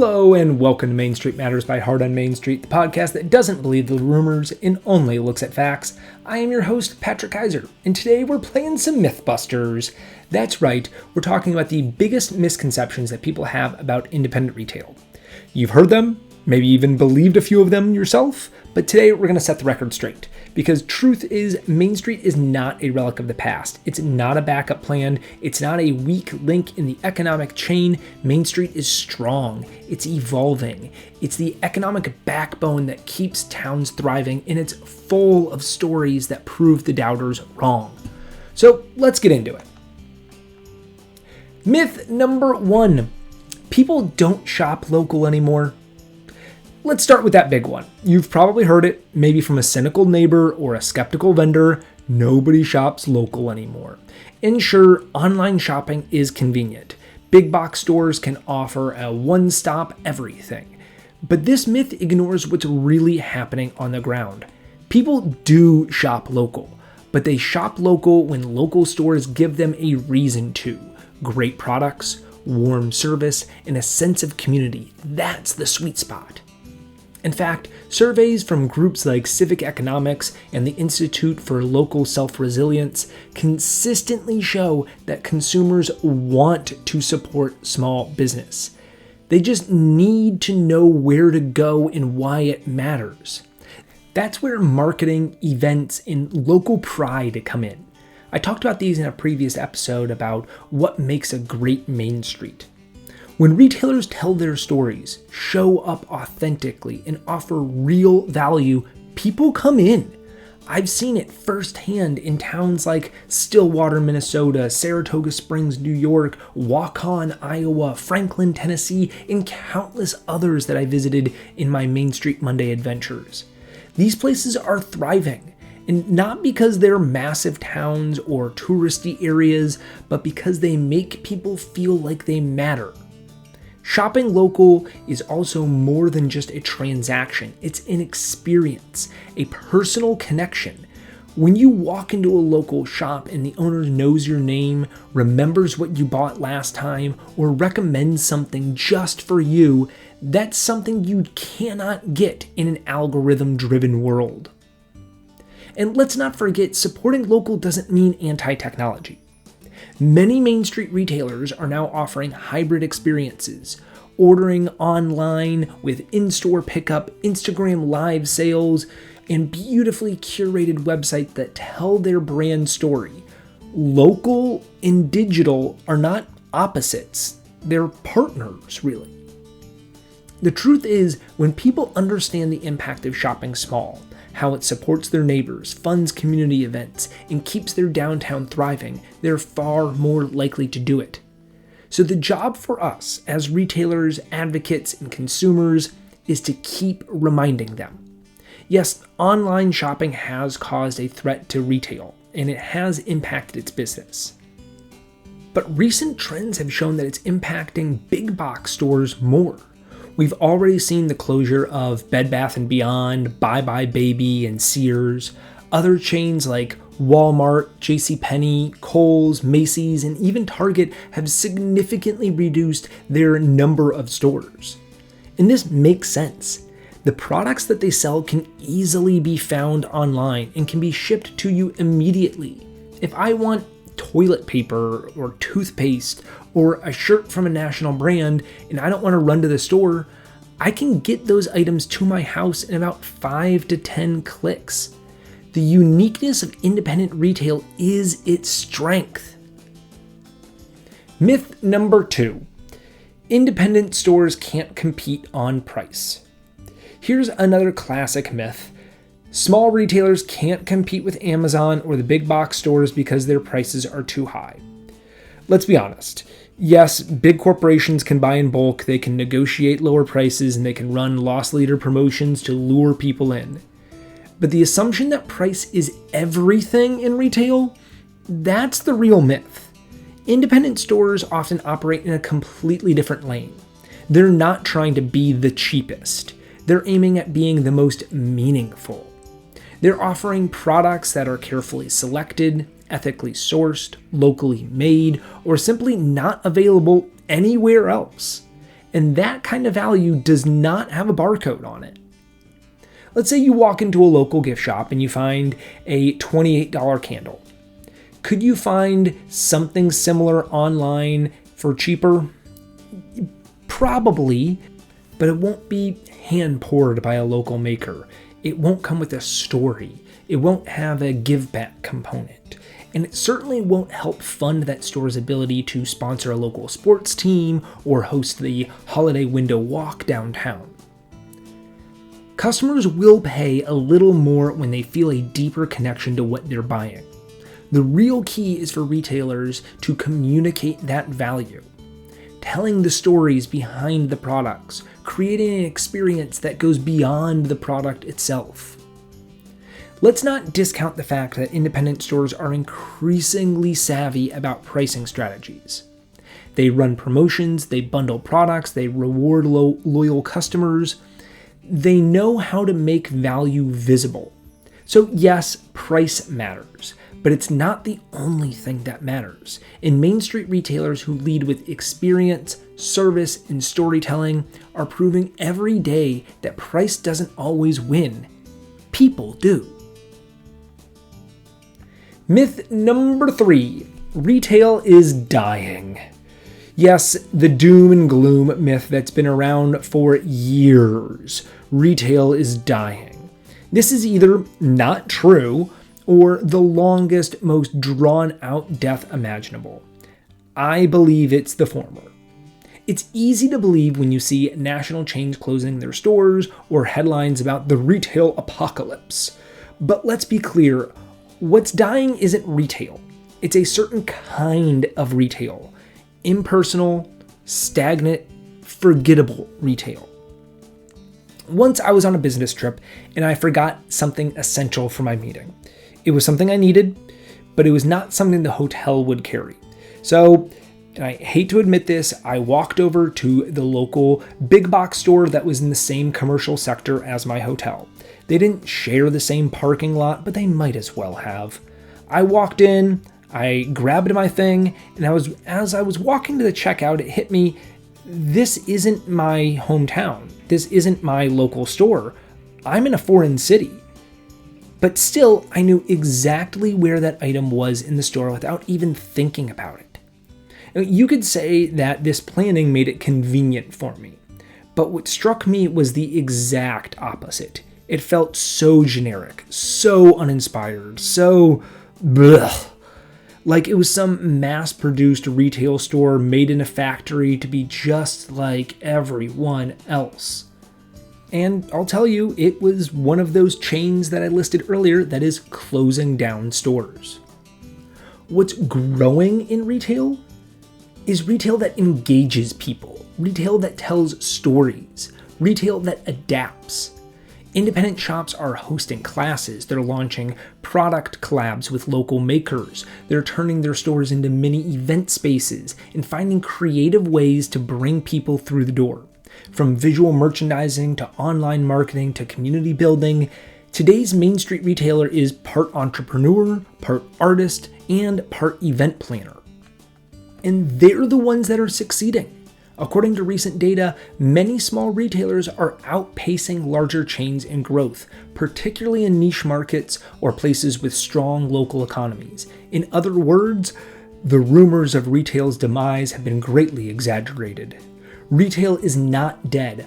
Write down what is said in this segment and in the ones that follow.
Hello and welcome to Main Street Matters by Heart on Main Street, the podcast that doesn't believe the rumors and only looks at facts. I am your host, Patrick Keiser, and today we're playing some Mythbusters. That's right, we're talking about the biggest misconceptions that people have about independent retail. You've heard them, maybe even believed a few of them yourself, but today we're going to set the record straight. Because truth is, Main Street is not a relic of the past. It's not a backup plan. It's not a weak link in the economic chain. Main Street is strong. It's evolving. It's the economic backbone that keeps towns thriving, and it's full of stories that prove the doubters wrong. So let's get into it. Myth number 1. People don't shop local anymore. Let's start with that big one. You've probably heard it, maybe from a cynical neighbor or a skeptical vendor. Nobody shops local anymore. And sure, online shopping is convenient. Big box stores can offer a one-stop everything. But this myth ignores what's really happening on the ground. People do shop local, but they shop local when local stores give them a reason to. Great products, warm service, and a sense of community. That's the sweet spot. In fact, surveys from groups like Civic Economics and the Institute for Local Self-Resilience consistently show that consumers want to support small business. They just need to know where to go and why it matters. That's where marketing, events, and local pride come in. I talked about these in a previous episode about what makes a great Main Street. When retailers tell their stories, show up authentically, and offer real value, people come in. I've seen it firsthand in towns like Stillwater, Minnesota, Saratoga Springs, New York, Waukon, Iowa, Franklin, Tennessee, and countless others that I visited in my Main Street Monday adventures. These places are thriving, and not because they're massive towns or touristy areas, but because they make people feel like they matter. Shopping local is also more than just a transaction. It's an experience, a personal connection. When you walk into a local shop and the owner knows your name, remembers what you bought last time, or recommends something just for you, that's something you cannot get in an algorithm-driven world. And let's not forget, supporting local doesn't mean anti-technology. Many Main Street retailers are now offering hybrid experiences, ordering online with in-store pickup, Instagram live sales, and beautifully curated websites that tell their brand story. Local and digital are not opposites, they're partners, really. The truth is, when people understand the impact of shopping small, how it supports their neighbors, funds community events, and keeps their downtown thriving, they're far more likely to do it. So the job for us as retailers, advocates, and consumers is to keep reminding them. Yes, online shopping has caused a threat to retail, and it has impacted its business. But recent trends have shown that it's impacting big box stores more. We've already seen the closure of Bed Bath & Beyond, Buy Buy Baby, and Sears. Other chains like Walmart, JCPenney, Kohl's, Macy's, and even Target have significantly reduced their number of stores. And this makes sense. The products that they sell can easily be found online and can be shipped to you immediately. If I want toilet paper or toothpaste or a shirt from a national brand and I don't want to run to the store, I can get those items to my house in about 5 to 10 clicks. The uniqueness of independent retail is its strength. Myth number 2. Independent stores can't compete on price. Here's another classic myth. Small retailers can't compete with Amazon or the big box stores because their prices are too high. Let's be honest. Yes, big corporations can buy in bulk, they can negotiate lower prices, and they can run loss leader promotions to lure people in. But the assumption that price is everything in retail, that's the real myth. Independent stores often operate in a completely different lane. They're not trying to be the cheapest. They're aiming at being the most meaningful. They're offering products that are carefully selected, ethically sourced, locally made, or simply not available anywhere else. And that kind of value does not have a barcode on it. Let's say you walk into a local gift shop and you find a $28 candle. Could you find something similar online for cheaper? Probably, but it won't be hand poured by a local maker. It won't come with a story. It won't have a give back component. And it certainly won't help fund that store's ability to sponsor a local sports team or host the holiday window walk downtown. Customers will pay a little more when they feel a deeper connection to what they're buying. The real key is for retailers to communicate that value, telling the stories behind the products, creating an experience that goes beyond the product itself. Let's not discount the fact that independent stores are increasingly savvy about pricing strategies. They run promotions, they bundle products, they reward loyal customers. They know how to make value visible. So yes, price matters, but it's not the only thing that matters. And Main Street retailers who lead with experience, service, and storytelling are proving every day that price doesn't always win. People do. Myth number 3, retail is dying. Yes, the doom and gloom myth that's been around for years. Retail is dying. This is either not true or the longest, most drawn-out death imaginable. I believe it's the former. It's easy to believe when you see national chains closing their stores or headlines about the retail apocalypse. But let's be clear, what's dying isn't retail. It's a certain kind of retail. Impersonal, stagnant, forgettable retail. Once I was on a business trip and I forgot something essential for my meeting. It was something I needed, but it was not something the hotel would carry. So, and I hate to admit this, I walked over to the local big box store that was in the same commercial sector as my hotel. They didn't share the same parking lot, but they might as well have. I walked in, I grabbed my thing, and as I was walking to the checkout, it hit me, this isn't my hometown. This isn't my local store. I'm in a foreign city. But still, I knew exactly where that item was in the store without even thinking about it. Now, you could say that this planning made it convenient for me. But what struck me was the exact opposite. It felt so generic, so uninspired, so blech. Like it was some mass-produced retail store made in a factory to be just like everyone else. And I'll tell you, it was one of those chains that I listed earlier that is closing down stores. What's growing in retail is retail that engages people, retail that tells stories, retail that adapts. Independent shops are hosting classes, they're launching product collabs with local makers, they're turning their stores into mini event spaces and finding creative ways to bring people through the door. From visual merchandising to online marketing to community building, today's Main Street retailer is part entrepreneur, part artist, and part event planner. And they're the ones that are succeeding. According to recent data, many small retailers are outpacing larger chains in growth, particularly in niche markets or places with strong local economies. In other words, the rumors of retail's demise have been greatly exaggerated. Retail is not dead.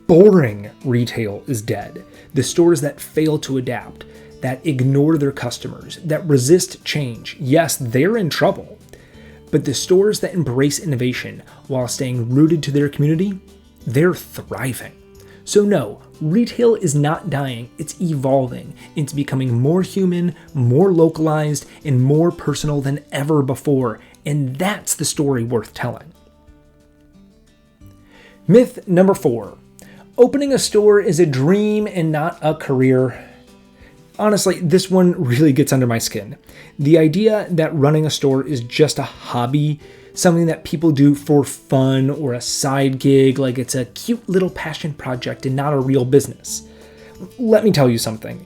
Boring retail is dead. The stores that fail to adapt, that ignore their customers, that resist change, yes, they're in trouble. But the stores that embrace innovation while staying rooted to their community, they're thriving. So no, retail is not dying, it's evolving into becoming more human, more localized, and more personal than ever before. And that's the story worth telling. Myth number 4. Opening a store is a dream and not a career. Honestly, this one really gets under my skin. The idea that running a store is just a hobby, something that people do for fun or a side gig, like it's a cute little passion project and not a real business. Let me tell you something.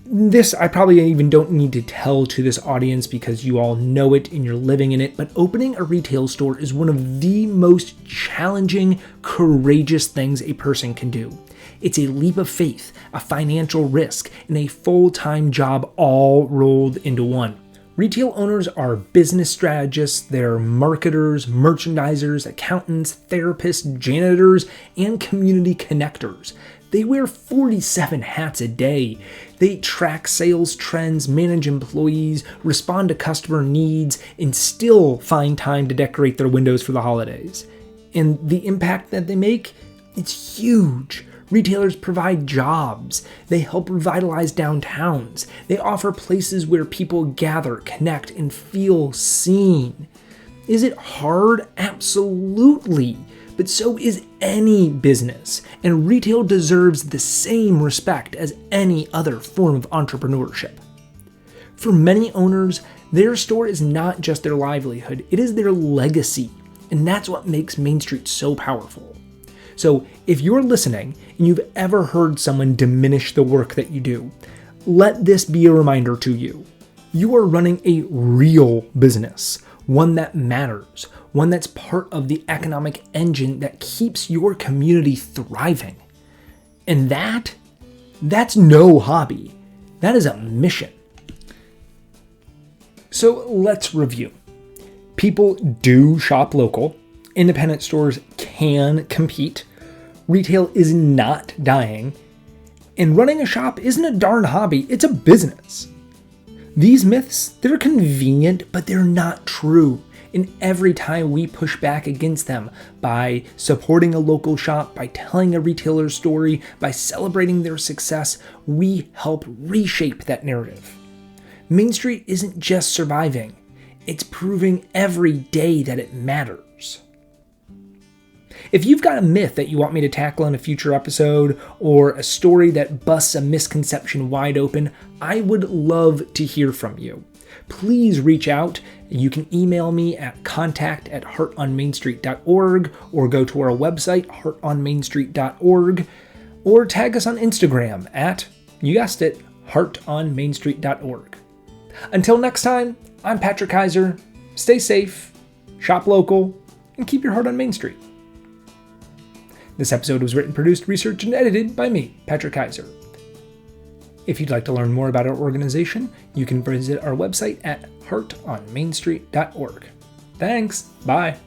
This I probably even don't need to tell to this audience because you all know it and you're living in it, but opening a retail store is one of the most challenging, courageous things a person can do. It's a leap of faith, a financial risk, and a full-time job all rolled into one. Retail owners are business strategists, they're marketers, merchandisers, accountants, therapists, janitors, and community connectors. They wear 47 hats a day. They track sales trends, manage employees, respond to customer needs, and still find time to decorate their windows for the holidays. And the impact that they make, it's huge. Retailers provide jobs. They help revitalize downtowns. They offer places where people gather, connect, and feel seen. Is it hard? Absolutely. But so is any business, and retail deserves the same respect as any other form of entrepreneurship. For many owners, their store is not just their livelihood, it is their legacy, and that's what makes Main Street so powerful. So if you're listening and you've ever heard someone diminish the work that you do, let this be a reminder to you. You are running a real business, one that matters, one that's part of the economic engine that keeps your community thriving. And that's no hobby. That is a mission. So let's review. People do shop local. Independent stores can compete. Retail is not dying. And running a shop isn't a darn hobby, it's a business. These myths, they're convenient, but they're not true. And every time we push back against them by supporting a local shop, by telling a retailer's story, by celebrating their success, we help reshape that narrative. Main Street isn't just surviving, it's proving every day that it matters. If you've got a myth that you want me to tackle in a future episode, or a story that busts a misconception wide open, I would love to hear from you. Please reach out. You can email me at contact@heartonmainstreet.org, or go to our website, heartonmainstreet.org, or tag us on Instagram at, you guessed it, heartonmainstreet.org. Until next time, I'm Patrick Keiser. Stay safe, shop local, and keep your heart on Main Street. This episode was written, produced, researched, and edited by me, Patrick Keiser. If you'd like to learn more about our organization, you can visit our website at heartonmainstreet.org. Thanks. Bye.